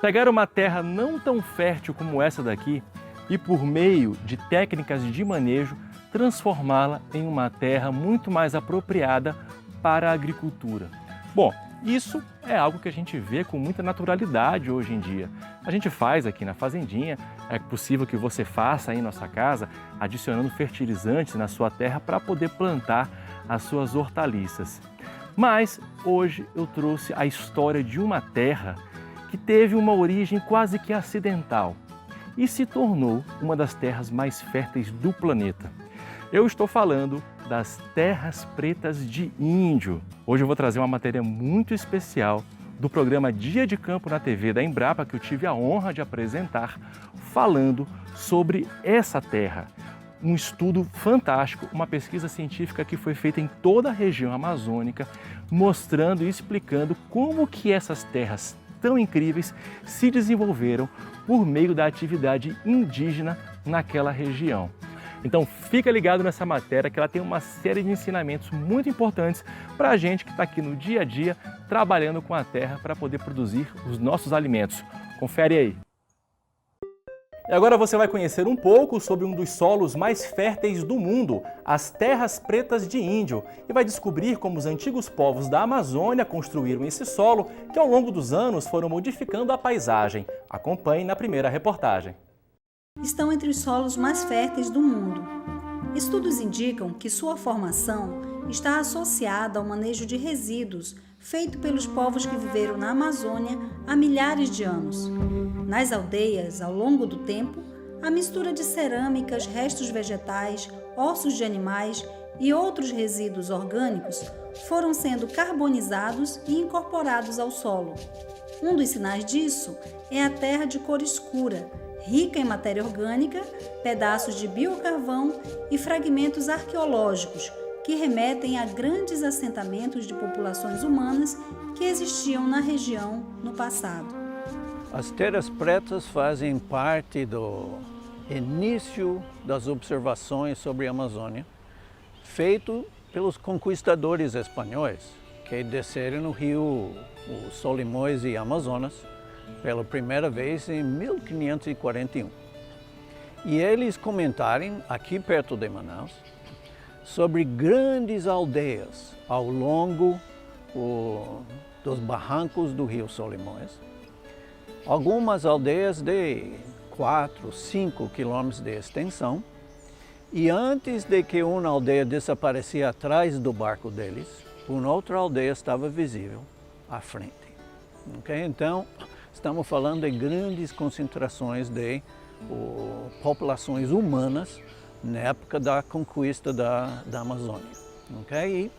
Pegar uma terra não tão fértil como essa daqui e, por meio de técnicas de manejo, transformá-la em uma terra muito mais apropriada para a agricultura. Bom, isso é algo que a gente vê com muita naturalidade hoje em dia. A gente faz aqui na fazendinha, é possível que você faça aí em nossa casa, adicionando fertilizantes na sua terra para poder plantar as suas hortaliças. Mas hoje eu trouxe a história de uma terra que teve uma origem quase que acidental e se tornou uma das terras mais férteis do planeta. Eu estou falando das terras pretas de Índio. Hoje eu vou trazer uma matéria muito especial do programa Dia de Campo na TV da Embrapa, que eu tive a honra de apresentar, falando sobre essa terra. Um estudo fantástico, uma pesquisa científica que foi feita em toda a região amazônica, mostrando e explicando como que essas terras tão incríveis se desenvolveram por meio da atividade indígena naquela região. Então fica ligado nessa matéria que ela tem uma série de ensinamentos muito importantes para a gente que está aqui no dia a dia trabalhando com a terra para poder produzir os nossos alimentos. Confere aí! E agora você vai conhecer um pouco sobre um dos solos mais férteis do mundo, as terras pretas de Índio, e vai descobrir como os antigos povos da Amazônia construíram esse solo que ao longo dos anos foram modificando a paisagem. Acompanhe na primeira reportagem. Estão entre os solos mais férteis do mundo. Estudos indicam que sua formação está associada ao manejo de resíduos feito pelos povos que viveram na Amazônia há milhares de anos. Nas aldeias, ao longo do tempo, a mistura de cerâmicas, restos vegetais, ossos de animais e outros resíduos orgânicos foram sendo carbonizados e incorporados ao solo. Um dos sinais disso é a terra de cor escura, rica em matéria orgânica, pedaços de biocarvão e fragmentos arqueológicos que remetem a grandes assentamentos de populações humanas que existiam na região no passado. As terras pretas fazem parte do início das observações sobre a Amazônia, feito pelos conquistadores espanhóis, que desceram no rio Solimões e Amazonas pela primeira vez em 1541. E eles comentaram, aqui perto de Manaus, sobre grandes aldeias ao longo dos barrancos do rio Solimões. Algumas aldeias de 4, 5 quilômetros de extensão. E antes de que uma aldeia desaparecia atrás do barco deles, uma outra aldeia estava visível à frente. Okay? Então, estamos falando de grandes concentrações de populações humanas na época da conquista da Amazônia. Okay? E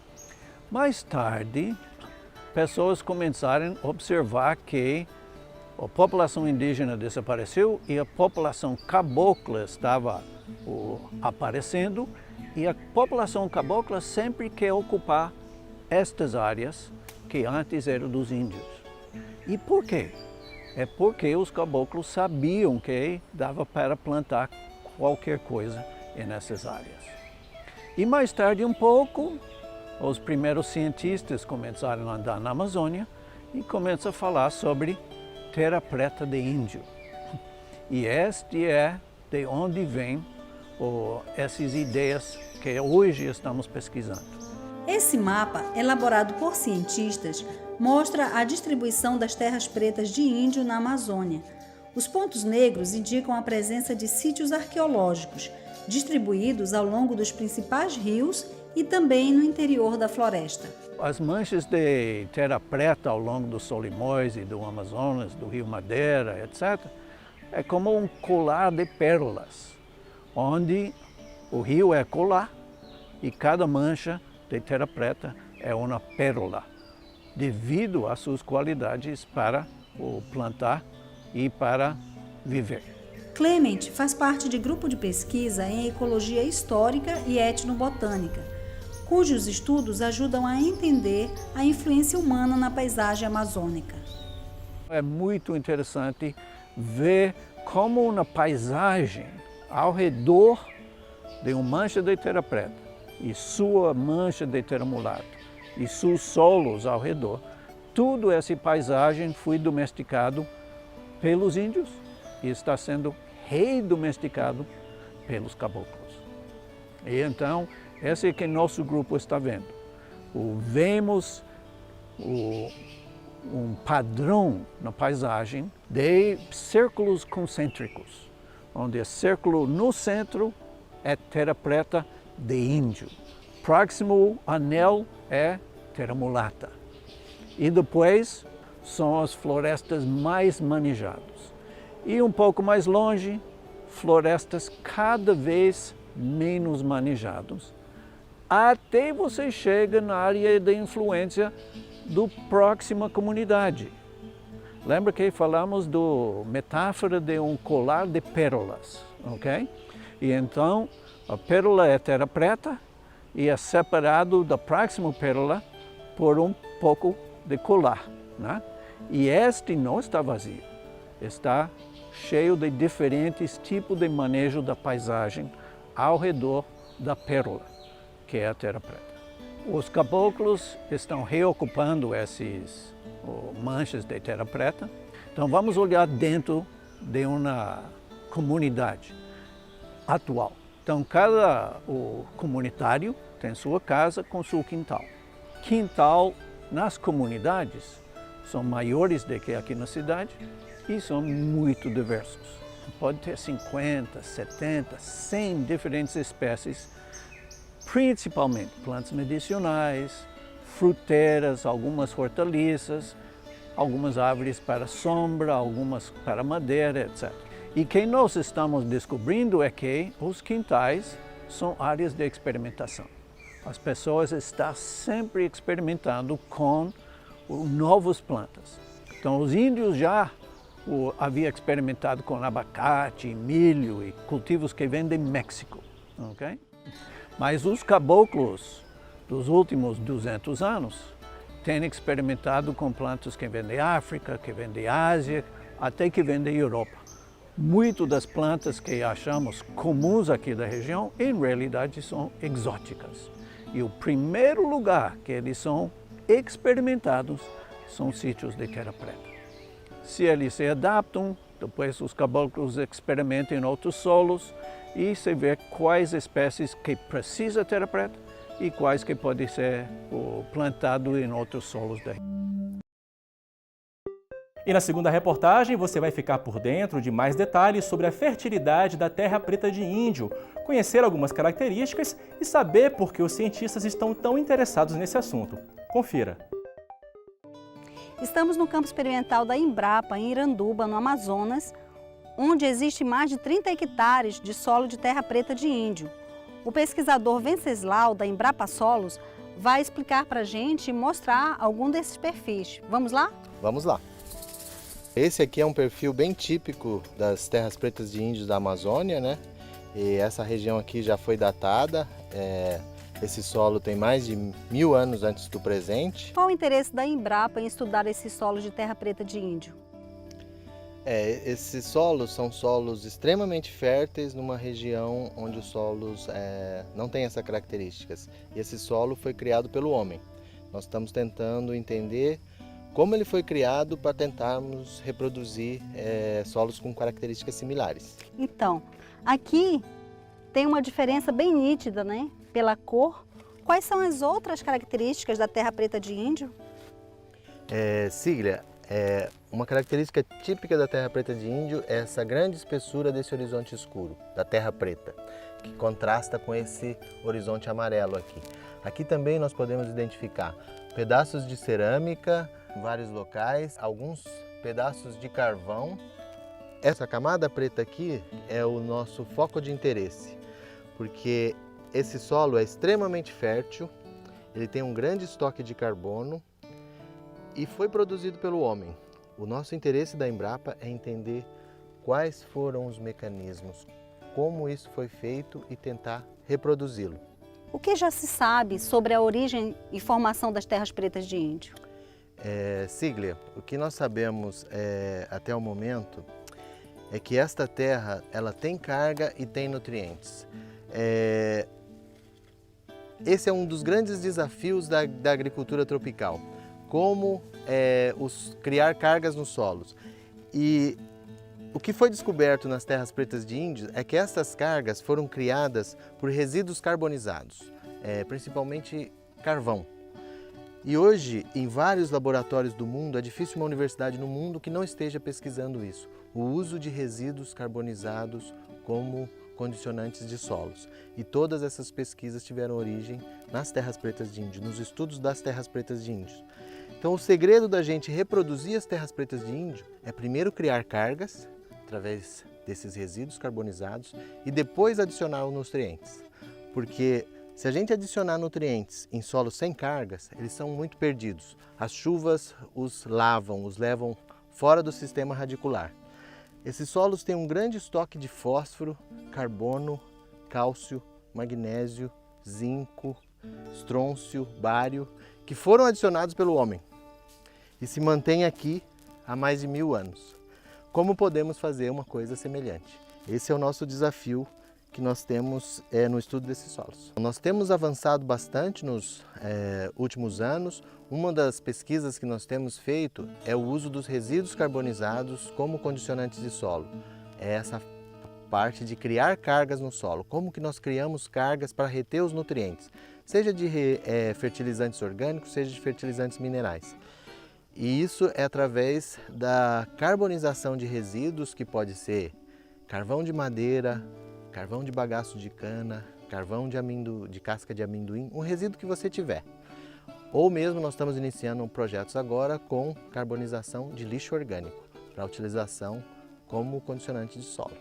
mais tarde, pessoas começaram a observar que a população indígena desapareceu e a população cabocla estava aparecendo, e a população cabocla sempre quer ocupar estas áreas que antes eram dos índios. E por quê? É porque os caboclos sabiam que dava para plantar qualquer coisa nessas áreas. E mais tarde um pouco, os primeiros cientistas começaram a andar na Amazônia e começam a falar sobre terra preta de Índio. E este é de onde vem essas ideias que hoje estamos pesquisando. Esse mapa, elaborado por cientistas, mostra a distribuição das terras pretas de Índio na Amazônia. Os pontos negros indicam a presença de sítios arqueológicos, distribuídos ao longo dos principais rios e também no interior da floresta. As manchas de terra preta ao longo dos Solimões e do Amazonas, do Rio Madeira, etc., é como um colar de pérolas, onde o rio é colar e cada mancha de terra preta é uma pérola, devido às suas qualidades para plantar e para viver. Clement faz parte de grupo de pesquisa em ecologia histórica e etnobotânica, cujos estudos ajudam a entender a influência humana na paisagem amazônica. É muito interessante ver como uma paisagem ao redor de uma mancha de terra preta e sua mancha de terra mulata e seus solos ao redor, tudo essa paisagem foi domesticado pelos índios e está sendo redomesticado pelos caboclos. E então, esse é que nosso grupo está vendo. Vemos um padrão na paisagem de círculos concêntricos, onde o círculo no centro é terra preta de índio. Próximo anel é terra mulata. E depois são as florestas mais manejadas. E um pouco mais longe, florestas cada vez menos manejadas, até você chega na área de influência do próxima comunidade. Lembra que falamos do metáfora de um colar de pérolas, ok? E então, a pérola é terra preta e é separado da próxima pérola por um pouco de colar, né? E este não está vazio, está cheio de diferentes tipos de manejo da paisagem ao redor da pérola, que é a terra preta. Os caboclos estão reocupando esses manchas de terra preta. Então vamos olhar dentro de uma comunidade atual. Então cada comunitário tem sua casa com seu quintal. Quintal nas comunidades são maiores do que aqui na cidade e são muito diversos. Pode ter 50, 70, 100 diferentes espécies, principalmente plantas medicinais, fruteiras, algumas hortaliças, algumas árvores para sombra, algumas para madeira, etc. E o que nós estamos descobrindo é que os quintais são áreas de experimentação. As pessoas estão sempre experimentando com novas plantas. Então os índios já havia experimentado com abacate, milho e cultivos que vêm de México, ok? Mas os caboclos dos últimos 200 anos têm experimentado com plantas que vêm da África, que vêm da Ásia, até que vêm da Europa. Muitas das plantas que achamos comuns aqui da região, em realidade, são exóticas. E o primeiro lugar que eles são experimentados são sítios de terra preta. Se eles se adaptam, depois os caboclos experimentam em outros solos e se vê quais espécies que precisam de terra preta e quais que podem ser plantados em outros solos daí. E na segunda reportagem você vai ficar por dentro de mais detalhes sobre a fertilidade da terra preta de índio, conhecer algumas características e saber por que os cientistas estão tão interessados nesse assunto. Confira! Estamos no campo experimental da Embrapa, em Iranduba, no Amazonas, onde existe mais de 30 hectares de solo de terra preta de índio. O pesquisador Venceslau, da Embrapa Solos, vai explicar para a gente e mostrar algum desses perfis. Vamos lá? Vamos lá. Esse aqui é um perfil bem típico das terras pretas de índios da Amazônia, né? E essa região aqui já foi datada. Esse solo tem mais de 1000 anos antes do presente. Qual o interesse da Embrapa em estudar esses solos de terra preta de índio? Esses solos são solos extremamente férteis numa região onde os solos não têm essas características. E esse solo foi criado pelo homem. Nós estamos tentando entender como ele foi criado para tentarmos reproduzir solos com características similares. Então, aqui tem uma diferença bem nítida, né? Pela cor. Quais são as outras características da terra preta de índio? Cíglia, uma característica típica da terra preta de índio é essa grande espessura desse horizonte escuro, da terra preta, que contrasta com esse horizonte amarelo aqui. Aqui também nós podemos identificar pedaços de cerâmica em vários locais, alguns pedaços de carvão. Essa camada preta aqui é o nosso foco de interesse, porque esse solo é extremamente fértil, ele tem um grande estoque de carbono e foi produzido pelo homem. O nosso interesse da Embrapa é entender quais foram os mecanismos, como isso foi feito e tentar reproduzi-lo. O que já se sabe sobre a origem e formação das terras pretas de índio? Cíglia, o que nós sabemos até o momento é que esta terra ela tem carga e tem nutrientes. Esse é um dos grandes desafios da agricultura tropical, como criar cargas nos solos. E O que foi descoberto nas terras pretas de Índio é que essas cargas foram criadas por resíduos carbonizados, principalmente carvão. E hoje, em vários laboratórios do mundo, é difícil uma universidade no mundo que não esteja pesquisando isso. O uso de resíduos carbonizados como condicionantes de solos. E todas essas pesquisas tiveram origem nas terras pretas de Índio, nos estudos das terras pretas de Índio. Então, o segredo da gente reproduzir as terras pretas de Índio é primeiro criar cargas, através desses resíduos carbonizados, e depois adicionar os nutrientes. Porque se a gente adicionar nutrientes em solos sem cargas, eles são muito perdidos. As chuvas os lavam, os levam fora do sistema radicular. Esses solos têm um grande estoque de fósforo, carbono, cálcio, magnésio, zinco, estrôncio, bário, que foram adicionados pelo homem e se mantêm aqui há mais de 1000 anos. Como podemos fazer uma coisa semelhante? Esse é o nosso desafio que nós temos no estudo desses solos. Nós temos avançado bastante nos últimos anos. Uma das pesquisas que nós temos feito é o uso dos resíduos carbonizados como condicionantes de solo. É essa parte de criar cargas no solo. Como que nós criamos cargas para reter os nutrientes, seja de fertilizantes orgânicos, seja de fertilizantes minerais. E isso é através da carbonização de resíduos, que pode ser carvão de madeira, carvão de bagaço de cana, carvão de casca de amendoim, um resíduo que você tiver. Ou mesmo nós estamos iniciando projetos agora com carbonização de lixo orgânico, para utilização como condicionante de solo.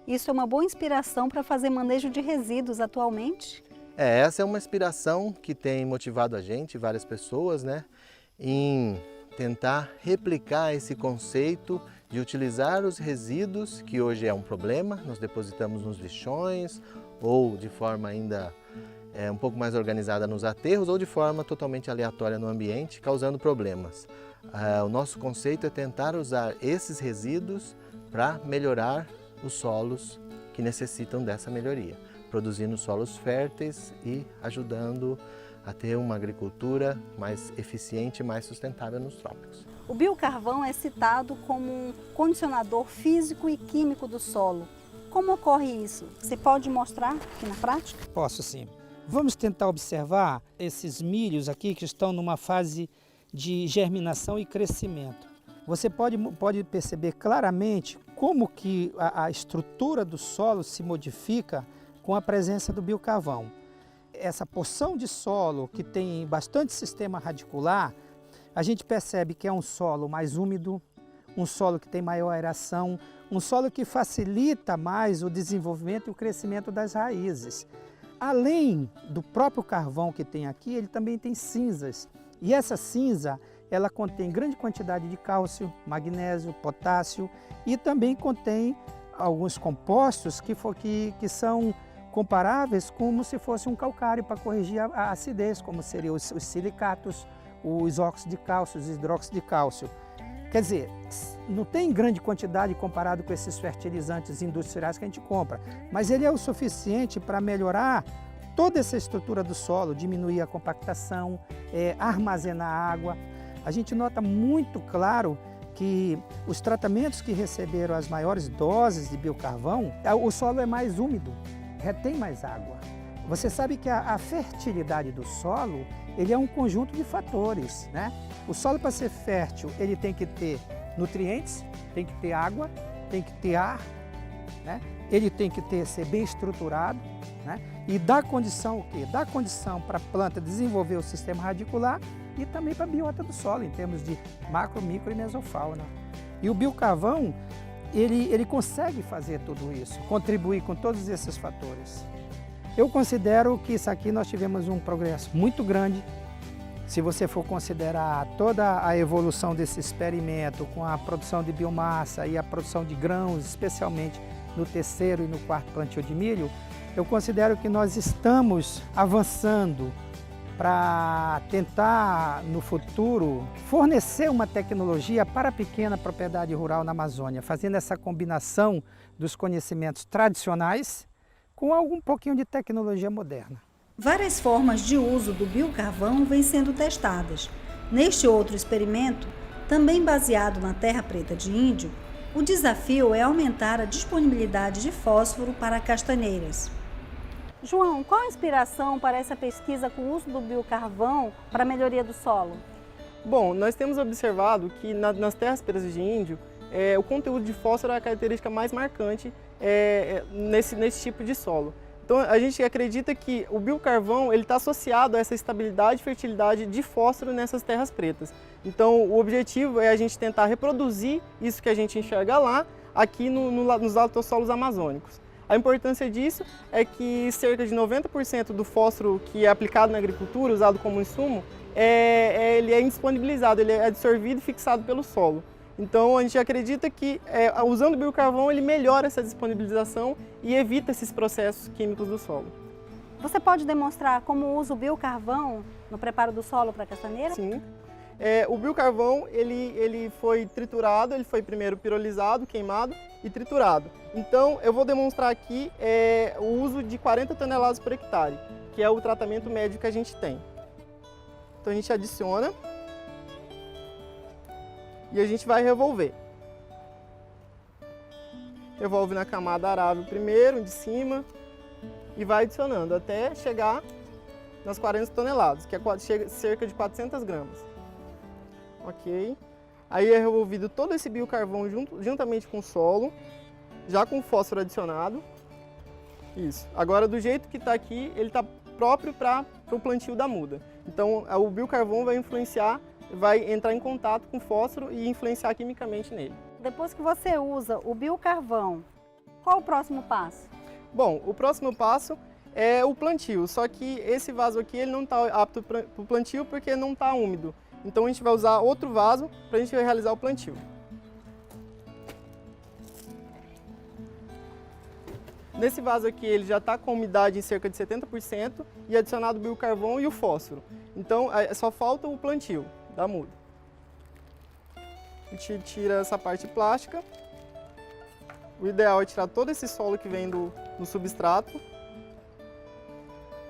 Isso é uma boa inspiração para fazer manejo de resíduos atualmente? Essa é uma inspiração que tem motivado a gente, várias pessoas, em tentar replicar esse conceito de utilizar os resíduos, que hoje é um problema, nós depositamos nos lixões ou de forma ainda um pouco mais organizada nos aterros ou de forma totalmente aleatória no ambiente, causando problemas. O nosso conceito é tentar usar esses resíduos para melhorar os solos que necessitam dessa melhoria, produzindo solos férteis e ajudando a ter uma agricultura mais eficiente e mais sustentável nos trópicos. O biocarvão é citado como um condicionador físico e químico do solo. Como ocorre isso? Você pode mostrar aqui na prática? Posso sim. Vamos tentar observar esses milhos aqui que estão numa fase de germinação e crescimento. Você pode perceber claramente como que a estrutura do solo se modifica com a presença do biocarvão. Essa porção de solo que tem bastante sistema radicular, a gente percebe que é um solo mais úmido, um solo que tem maior aeração, um solo que facilita mais o desenvolvimento e o crescimento das raízes. Além do próprio carvão que tem aqui, ele também tem cinzas. E essa cinza, ela contém grande quantidade de cálcio, magnésio, potássio e também contém alguns compostos que são comparáveis como se fosse um calcário para corrigir a acidez, como seriam os silicatos, os óxidos de cálcio, os hidróxidos de cálcio. Quer dizer, não tem grande quantidade comparado com esses fertilizantes industriais que a gente compra, mas ele é o suficiente para melhorar toda essa estrutura do solo, diminuir a compactação, armazenar água. A gente nota muito claro que os tratamentos que receberam as maiores doses de biocarvão, o solo é mais úmido, retém mais água. Você sabe que a fertilidade do solo, ele é um conjunto de fatores, O solo, para ser fértil, ele tem que ter nutrientes, tem que ter água, tem que ter ar, Ele tem que ser bem estruturado, E dá condição o quê? Dá condição para a planta desenvolver o sistema radicular e também para a biota do solo, em termos de macro, micro e mesofauna. E o biocarvão, ele consegue fazer tudo isso, contribuir com todos esses fatores. Eu considero que isso aqui nós tivemos um progresso muito grande. Se você for considerar toda a evolução desse experimento com a produção de biomassa e a produção de grãos, especialmente no terceiro e no quarto plantio de milho, eu considero que nós estamos avançando para tentar, no futuro, fornecer uma tecnologia para a pequena propriedade rural na Amazônia, fazendo essa combinação dos conhecimentos tradicionais com algum pouquinho de tecnologia moderna. Várias formas de uso do biocarvão vêm sendo testadas. Neste outro experimento, também baseado na terra preta de Índio, O desafio é aumentar a disponibilidade de fósforo para castaneiras. João, qual a inspiração para essa pesquisa com o uso do biocarvão para a melhoria do solo? Bom, nós temos observado que nas terras pretas de índio, o conteúdo de fósforo é a característica mais marcante nesse tipo de solo. Então a gente acredita que o biocarvão está associado a essa estabilidade e fertilidade de fósforo nessas terras pretas. Então o objetivo é a gente tentar reproduzir isso que a gente enxerga lá, aqui nos altossolos amazônicos. A importância disso é que cerca de 90% do fósforo que é aplicado na agricultura, usado como insumo, ele é indisponibilizado, ele é absorvido e fixado pelo solo. Então a gente acredita que usando o biocarvão ele melhora essa disponibilização e evita esses processos químicos do solo. Você pode demonstrar como usa o biocarvão no preparo do solo para a castaneira? Sim. O biocarvão ele foi triturado, ele foi primeiro pirolizado, queimado e triturado. Então eu vou demonstrar aqui o uso de 40 toneladas por hectare, que é o tratamento médio que a gente tem. Então a gente adiciona e a gente vai revolver. Revolve na camada arável primeiro, de cima, e vai adicionando até chegar nas 40 toneladas, que é cerca de 400 gramas. Ok? Aí é revolvido todo esse biocarvão juntamente com o solo, já com fósforo adicionado. Isso. Agora, do jeito que está aqui, ele está próprio para o plantio da muda. Então, o biocarvão vai entrar em contato com o fósforo e influenciar quimicamente nele. Depois que você usa o biocarvão, qual o próximo passo? Bom, o próximo passo é o plantio, só que esse vaso aqui ele não está apto para o plantio porque não está úmido. Então a gente vai usar outro vaso para a gente realizar o plantio. Nesse vaso aqui ele já está com umidade em cerca de 70% e adicionado o biocarvão e o fósforo. Então só falta o plantio da muda. A gente tira essa parte plástica. O ideal é tirar todo esse solo que vem do substrato.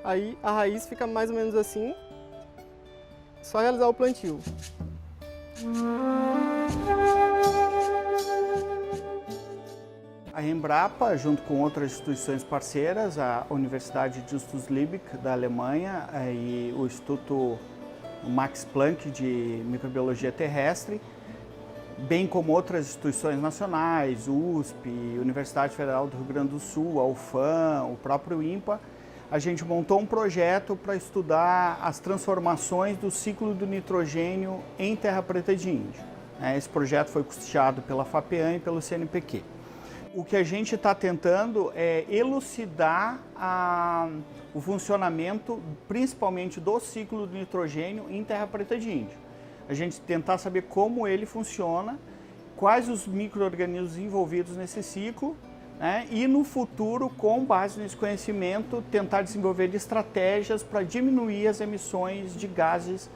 Aí a raiz fica mais ou menos assim. Só realizar o plantio. A Embrapa, junto com outras instituições parceiras, a Universidade Justus Liebig da Alemanha e o Instituto Max Planck de Microbiologia Terrestre, bem como outras instituições nacionais, USP, Universidade Federal do Rio Grande do Sul, a UFAM, o próprio INPA, a gente montou um projeto para estudar as transformações do ciclo do nitrogênio em terra preta de índio. Esse projeto foi custeado pela FAPEAM e pelo CNPq. O que a gente está tentando é elucidar o funcionamento, principalmente do ciclo do nitrogênio em terra preta de índio. A gente tentar saber como ele funciona, quais os micro-organismos envolvidos nesse ciclo, e no futuro, com base nesse conhecimento, tentar desenvolver estratégias para diminuir as emissões de gases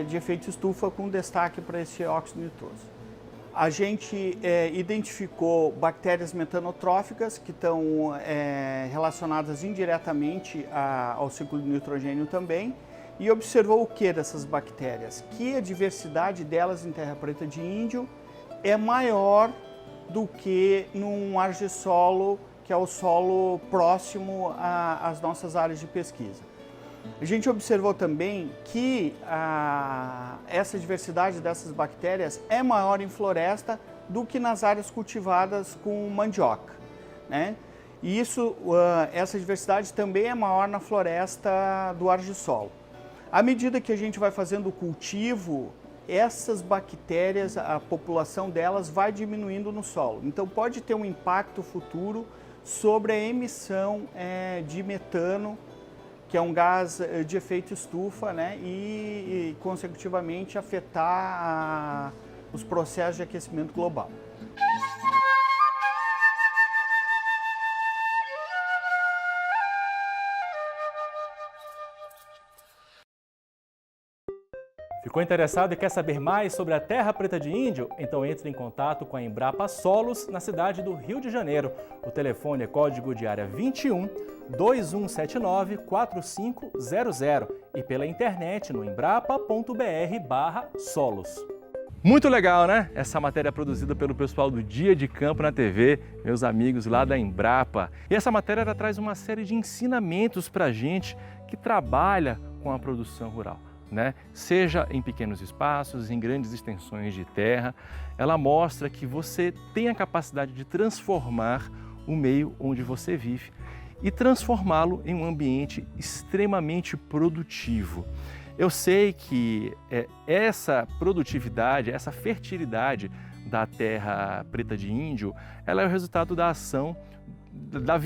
de efeito estufa, com destaque para esse óxido nitroso. A gente identificou bactérias metanotróficas que estão relacionadas indiretamente ao ciclo do nitrogênio também, e observou o que dessas bactérias? Que a diversidade delas em terra preta de índio é maior do que num argissolo, que é o solo próximo às nossas áreas de pesquisa. A gente observou também que essa diversidade dessas bactérias é maior em floresta do que nas áreas cultivadas com mandioca, E essa diversidade também é maior na floresta do argissolo. À medida que a gente vai fazendo o cultivo, essas bactérias, a população delas vai diminuindo no solo. Então pode ter um impacto futuro sobre a emissão de metano, que é um gás de efeito estufa, e consecutivamente afetar os processos de aquecimento global. Ficou interessado e quer saber mais sobre a terra preta de índio? Então entre em contato com a Embrapa Solos, na cidade do Rio de Janeiro. O telefone é código de área 21 2179 4500 e pela internet no embrapa.br/solos. Muito legal, né? Essa matéria produzida pelo pessoal do Dia de Campo na TV, meus amigos lá da Embrapa. E essa matéria ela traz uma série de ensinamentos para a gente que trabalha com a produção rural, né? Seja em pequenos espaços, em grandes extensões de terra, ela mostra que você tem a capacidade de transformar o meio onde você vive e transformá-lo em um ambiente extremamente produtivo. Eu sei que essa produtividade, essa fertilidade da terra preta de índio, ela é o resultado da ação,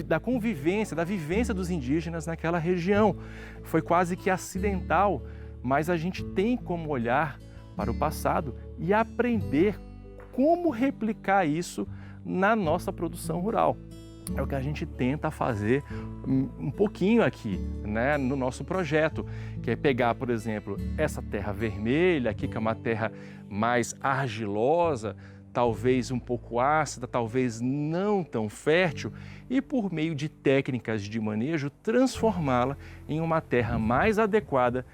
da convivência, da vivência dos indígenas naquela região. Foi quase que acidental, mas a gente tem como olhar para o passado e aprender como replicar isso na nossa produção rural. É o que a gente tenta fazer um pouquinho aqui, né, no nosso projeto, que é pegar, por exemplo, essa terra vermelha aqui, que é uma terra mais argilosa, talvez um pouco ácida, talvez não tão fértil, e por meio de técnicas de manejo, transformá-la em uma terra mais adequada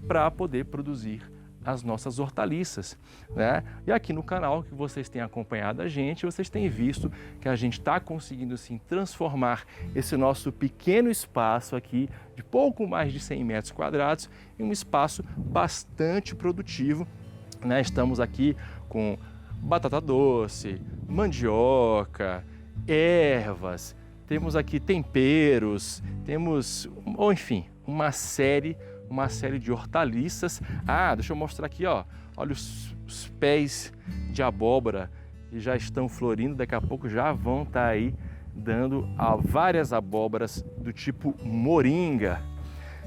para poder produzir as nossas hortaliças, né? E aqui no canal que vocês têm acompanhado a gente, vocês têm visto que a gente está conseguindo sim transformar esse nosso pequeno espaço aqui de pouco mais de 100 metros quadrados em um espaço bastante produtivo, né? Estamos aqui com batata doce, mandioca, ervas, temos aqui temperos, temos, ou enfim, uma série de hortaliças. Ah, deixa eu mostrar aqui, ó. Olha os pés de abóbora que já estão florindo, daqui a pouco já vão estar aí dando várias abóboras do tipo moringa.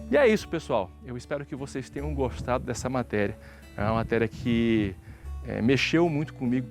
E é isso, pessoal. Eu espero que vocês tenham gostado dessa matéria. É uma matéria que mexeu muito comigo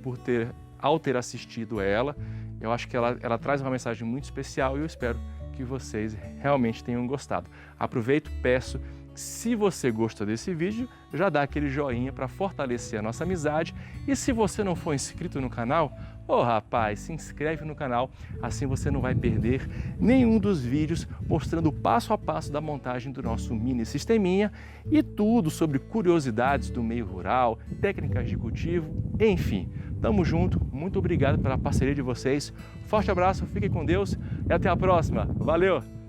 ao ter assistido ela. Eu acho que ela traz uma mensagem muito especial e eu espero que vocês realmente tenham gostado. Aproveito, peço, se você gostou desse vídeo, já dá aquele joinha para fortalecer a nossa amizade. E se você não for inscrito no canal, rapaz, se inscreve no canal, assim você não vai perder nenhum dos vídeos mostrando o passo a passo da montagem do nosso mini sisteminha e tudo sobre curiosidades do meio rural, técnicas de cultivo, enfim. Tamo junto, muito obrigado pela parceria de vocês, forte abraço, fiquem com Deus e até a próxima. Valeu!